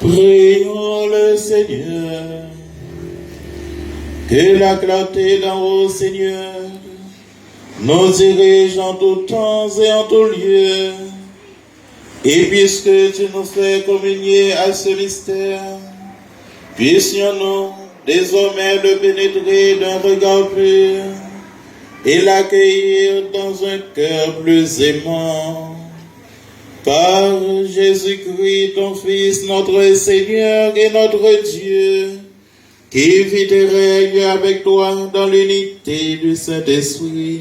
Prions le Seigneur. Que la clarté d'en haut, Seigneur, nous dirige en tout temps et en tout lieu. Et puisque tu nous fais communier à ce mystère, puissions-nous désormais le pénétrer d'un regard pur et l'accueillir dans un cœur plus aimant. Par Jésus-Christ, ton Fils, notre Seigneur et notre Dieu, qui vit et règne avec toi dans l'unité du Saint-Esprit,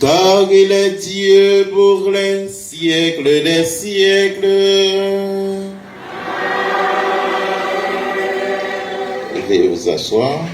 car il est Dieu pour les siècles des siècles. Veuillez vous asseoir.